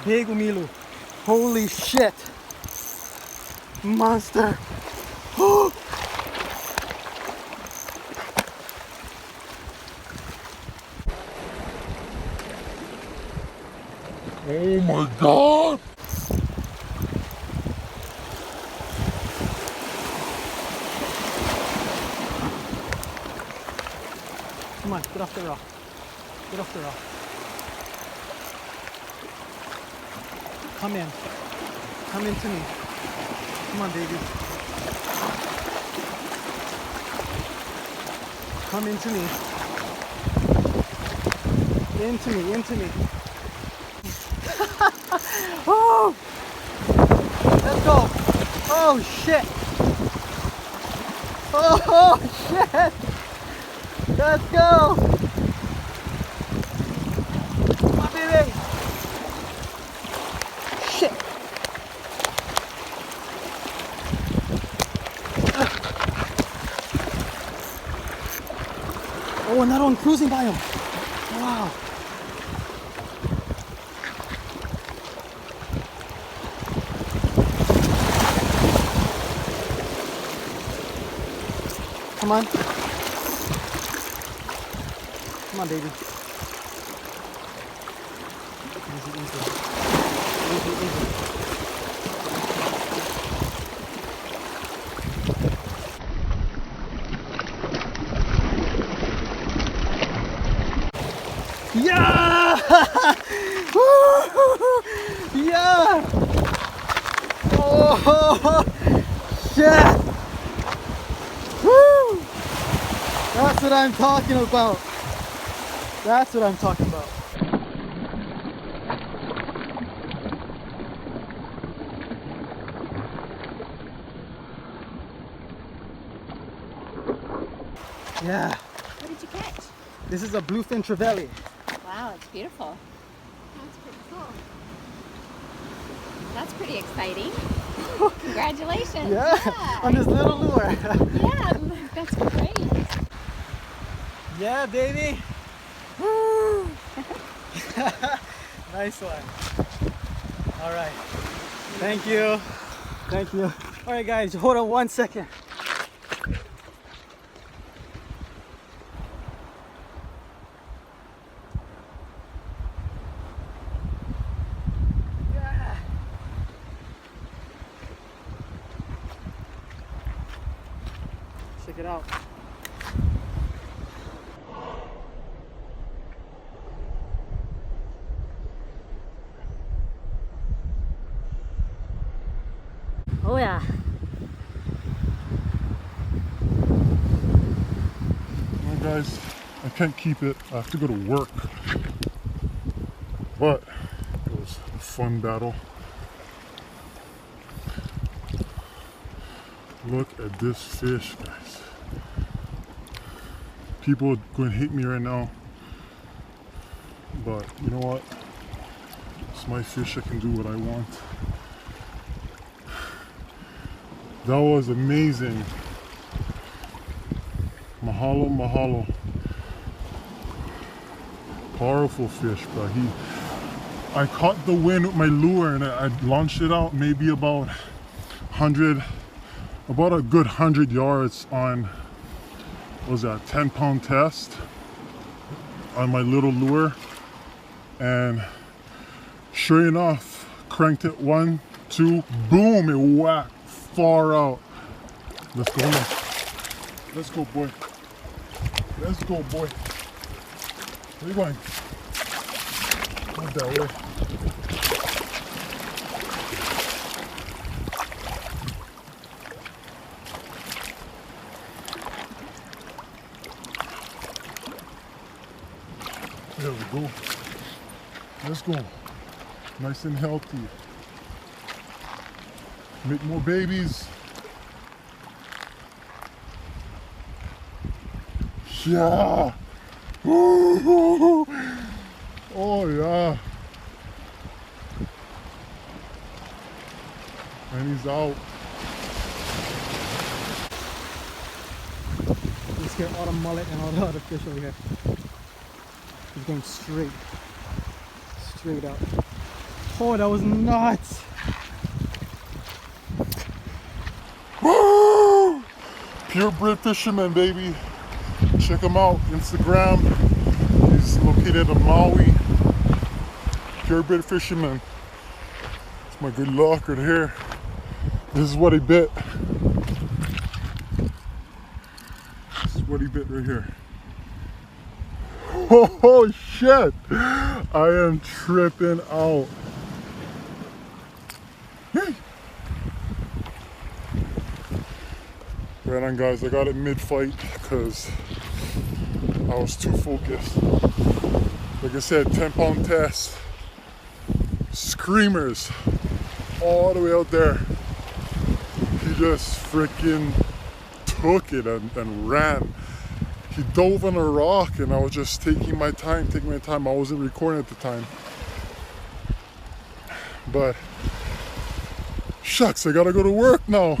Big Umilu. Holy shit. Monster. Oh. Oh my god! Come on, get off the rock. Get off the rock. Come in. Come into me. Come on, baby. Come into me. Into me, into me. Oh! Let's go. Oh, shit. Oh, shit. Let's go. Come on, baby. Shit. Oh, another one cruising by him. Wow. Come on. Come on, baby. Easy, easy. Easy, easy. Yeah! Yeah! Oh, shit! Woo! That's what I'm talking about. That's what I'm talking about. Yeah. What did you catch? This is a bluefin trevally. Wow, it's beautiful. That's pretty cool. That's pretty exciting. Congratulations. Yeah, on this little lure. Yeah, that's great. Yeah, baby. Woo! Nice one. All right. Thank you. Thank you. All right, guys, hold on 1 second. Yeah. Check it out. Oh yeah. Well guys, I can't keep it. I have to go to work. But it was a fun battle. Look at this fish, guys. People are going to hate me right now. But you know what? It's my fish. I can do what I want. That was amazing. Mahalo, mahalo. Powerful fish, but I caught the wind with my lure and I launched it out maybe about a good 100 yards on, what was that, 10-pound test on my little lure. And sure enough, cranked it 1, 2, boom, it whacked far out. Let's go now. Let's go, boy. Let's go, boy. Where are you going? Not that way. There we go. Let's go. Nice and healthy. Make more babies. Yeah. Ooh. Oh yeah. And he's out. Let's get all the mullet and all the other fish over here. He's going straight out. Oh, that was nuts. Woo! Purebred fisherman, baby. Check him out, Instagram. He's located in Maui. Purebred fisherman. It's my good luck right here. This is what he bit. This is what he bit right here. Oh shit! I am tripping out. Right on, guys, I got it mid-fight because I was too focused. Like I said, 10-pound test. Screamers all the way out there. He just freaking took it and ran. He dove on a rock and I was just taking my time. I wasn't recording at the time. But shucks, I gotta go to work now.